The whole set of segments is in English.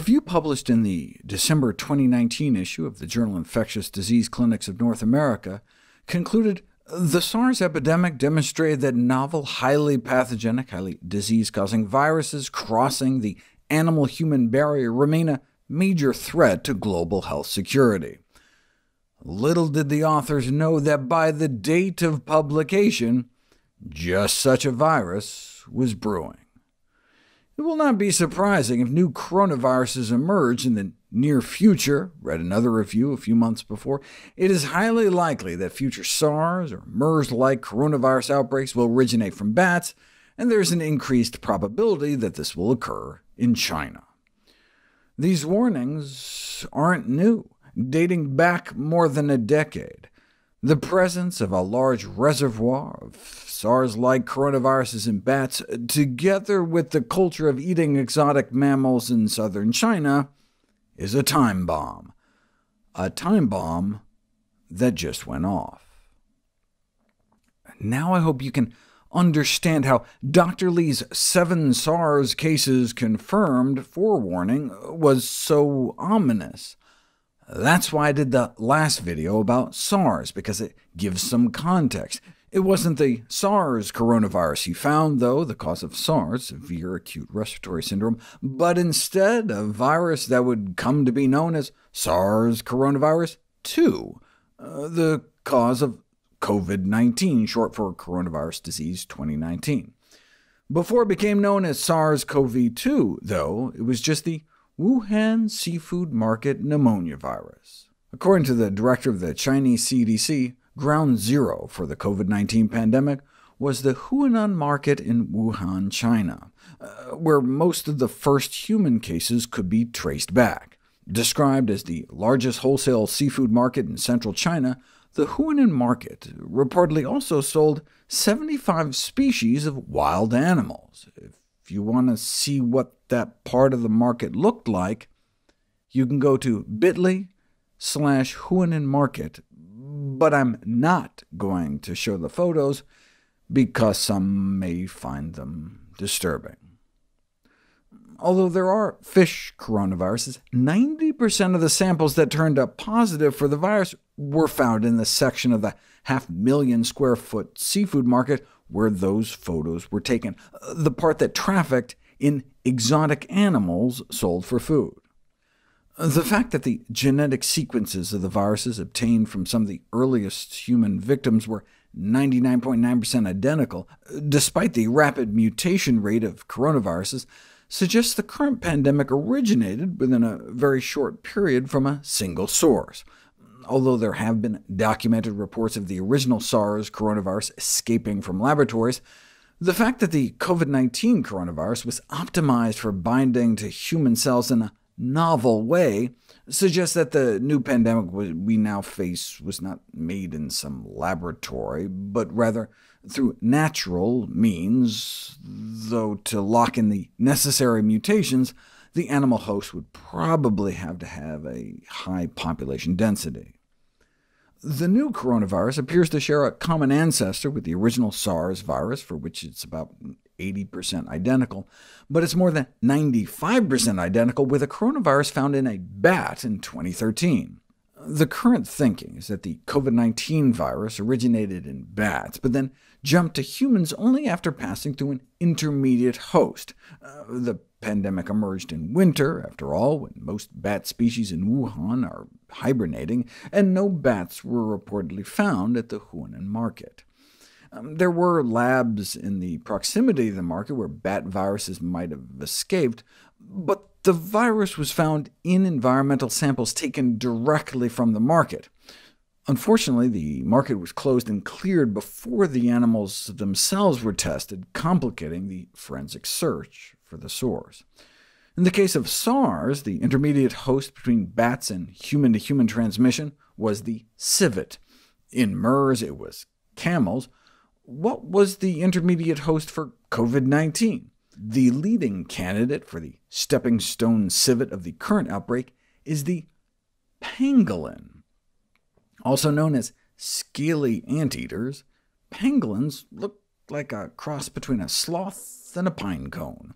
review published in the December 2019 issue of the journal Infectious Disease Clinics of North America concluded the SARS epidemic demonstrated that novel, highly pathogenic, highly disease-causing viruses crossing the animal-human barrier remain a major threat to global health security. Little did the authors know that by the date of publication, just such a virus was brewing. It will not be surprising if new coronaviruses emerge in the near future. Read another review a few months before. It is highly likely that future SARS or MERS-like coronavirus outbreaks will originate from bats, and there is an increased probability that this will occur in China. These warnings aren't new, dating back more than a decade. The presence of a large reservoir of SARS-like coronaviruses in bats, together with the culture of eating exotic mammals in southern China, is a time bomb. A time bomb that just went off. Now I hope you can understand how Dr. Lee's 7 SARS cases confirmed forewarning was so ominous. That's why I did the last video about SARS, because it gives some context. It wasn't the SARS coronavirus he found, though, the cause of SARS, severe acute respiratory syndrome, but instead a virus that would come to be known as SARS coronavirus 2, the cause of COVID-19, short for coronavirus disease 2019. Before it became known as SARS-CoV-2, though, it was just the Wuhan seafood market pneumonia virus. According to the director of the Chinese CDC, ground zero for the COVID-19 pandemic was the Hunan market in Wuhan, China, where most of the first human cases could be traced back. Described as the largest wholesale seafood market in central China, the Hunan market reportedly also sold 75 species of wild animals. If you want to see what that part of the market looked like, you can go to bit.ly/Hunan market, but I'm not going to show the photos because some may find them disturbing. Although there are fish coronaviruses, 90% of the samples that turned up positive for the virus were found in the section of the 500,000 square foot seafood market where those photos were taken, the part that trafficked in exotic animals sold for food. The fact that the genetic sequences of the viruses obtained from some of the earliest human victims were 99.9% identical, despite the rapid mutation rate of coronaviruses, suggests the current pandemic originated within a very short period from a single source. Although there have been documented reports of the original SARS coronavirus escaping from laboratories, the fact that the COVID-19 coronavirus was optimized for binding to human cells in a novel way suggests that the new pandemic we now face was not made in some laboratory, but rather through natural means, though to lock in the necessary mutations, the animal host would probably have to have a high population density. The new coronavirus appears to share a common ancestor with the original SARS virus, for which it's about 80% identical, but it's more than 95% identical with a coronavirus found in a bat in 2013. The current thinking is that the COVID-19 virus originated in bats, but then jumped to humans only after passing through an intermediate host. The pandemic emerged in winter, after all, when most bat species in Wuhan are hibernating, and no bats were reportedly found at the Hunan market. There were labs in the proximity of the market where bat viruses might have escaped, but the virus was found in environmental samples taken directly from the market. Unfortunately, the market was closed and cleared before the animals themselves were tested, complicating the forensic search for the source. In the case of SARS, the intermediate host between bats and human-to-human transmission was the civet. In MERS, it was camels. What was the intermediate host for COVID-19? The leading candidate for the stepping stone civet of the current outbreak is the pangolin. Also known as scaly anteaters, pangolins look like a cross between a sloth and a pine cone.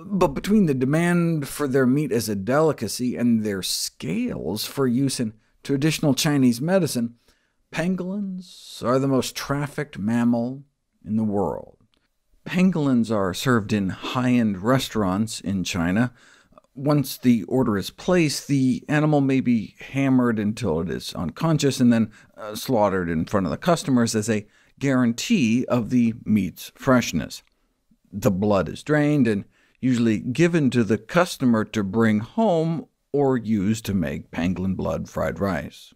But between the demand for their meat as a delicacy and their scales for use in traditional Chinese medicine, pangolins are the most trafficked mammal in the world. Pangolins are served in high-end restaurants in China. Once the order is placed, the animal may be hammered until it is unconscious, and then slaughtered in front of the customers as a guarantee of the meat's freshness. The blood is drained and usually given to the customer to bring home or use to make pangolin blood fried rice.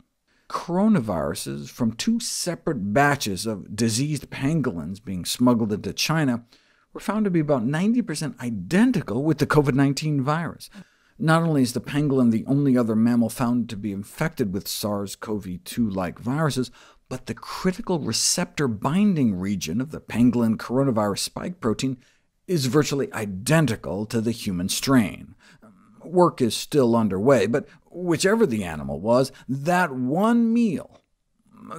Coronaviruses from 2 separate batches of diseased pangolins being smuggled into China were found to be about 90% identical with the COVID-19 virus. Not only is the pangolin the only other mammal found to be infected with SARS-CoV-2-like viruses, but the critical receptor binding region of the pangolin coronavirus spike protein is virtually identical to the human strain. Work is still underway, but whichever the animal was, that one meal,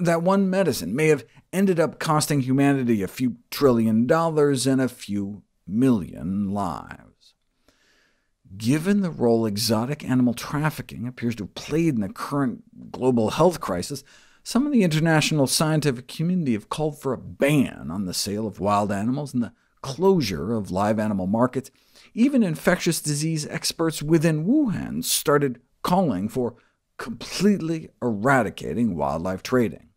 that one medicine, may have ended up costing humanity a few $1 trillion and a few million lives. Given the role exotic animal trafficking appears to have played in the current global health crisis, some of the international scientific community have called for a ban on the sale of wild animals and the closure of live animal markets. Even infectious disease experts within Wuhan started calling for completely eradicating wildlife trading.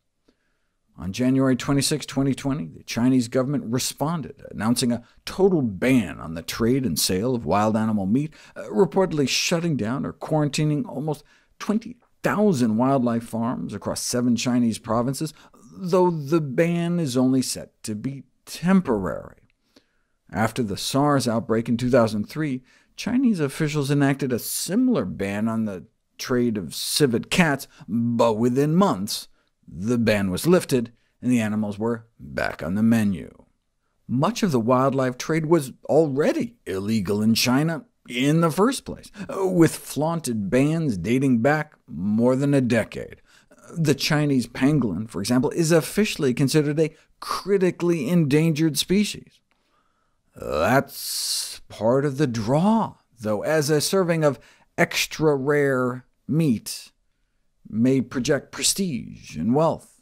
On January 26, 2020, the Chinese government responded, announcing a total ban on the trade and sale of wild animal meat, reportedly shutting down or quarantining almost 20,000 wildlife farms across 7 Chinese provinces, though the ban is only set to be temporary. After the SARS outbreak in 2003, Chinese officials enacted a similar ban on the trade of civet cats, but within months, the ban was lifted, and the animals were back on the menu. Much of the wildlife trade was already illegal in China in the first place, with flaunted bans dating back more than a decade. The Chinese pangolin, for example, is officially considered a critically endangered species. That's part of the draw, though, as a serving of extra-rare meat may project prestige and wealth.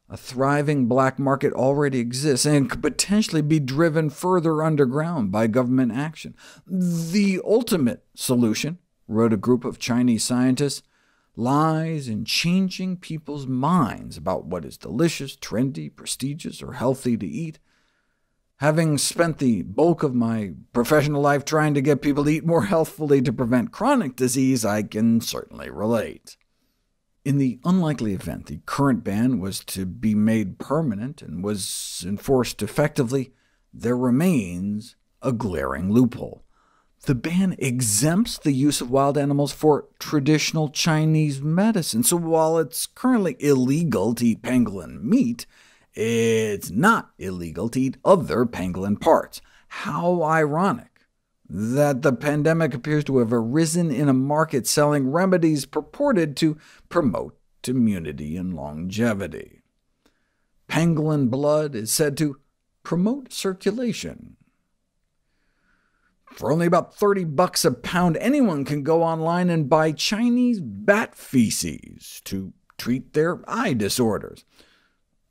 A thriving black market already exists, and could potentially be driven further underground by government action. The ultimate solution, wrote a group of Chinese scientists, lies in changing people's minds about what is delicious, trendy, prestigious, or healthy to eat. Having spent the bulk of my professional life trying to get people to eat more healthfully to prevent chronic disease, I can certainly relate. In the unlikely event the current ban was to be made permanent and was enforced effectively, there remains a glaring loophole. The ban exempts the use of wild animals for traditional Chinese medicine, so while it's currently illegal to eat pangolin meat, it's not illegal to eat other pangolin parts. How ironic that the pandemic appears to have arisen in a market selling remedies purported to promote immunity and longevity. Pangolin blood is said to promote circulation. For only about $30 a pound, anyone can go online and buy Chinese bat feces to treat their eye disorders.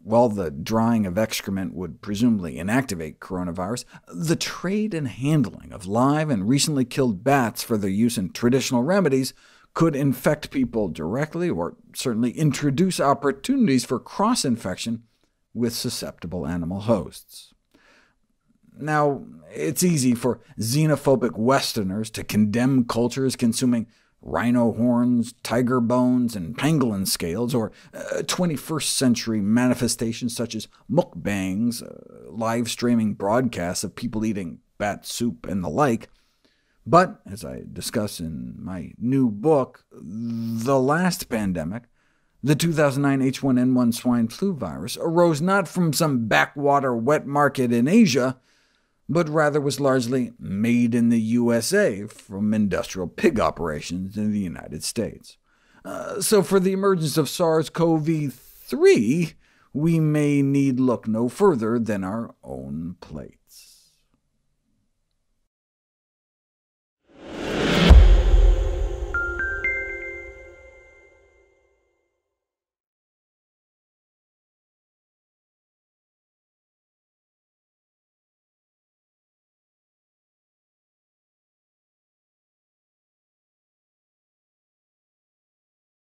While the drying of excrement would presumably inactivate coronavirus, the trade and handling of live and recently killed bats for their use in traditional remedies could infect people directly, or certainly introduce opportunities for cross-infection with susceptible animal hosts. Now, it's easy for xenophobic Westerners to condemn cultures consuming rhino horns, tiger bones, and pangolin scales, or 21st century manifestations such as mukbangs, live-streaming broadcasts of people eating bat soup and the like. But, as I discuss in my new book, the last pandemic, the 2009 H1N1 swine flu virus, arose not from some backwater wet market in Asia, but rather was largely made in the USA from industrial pig operations in the United States. So for the emergence of SARS-CoV-3, we may need look no further than our own plates.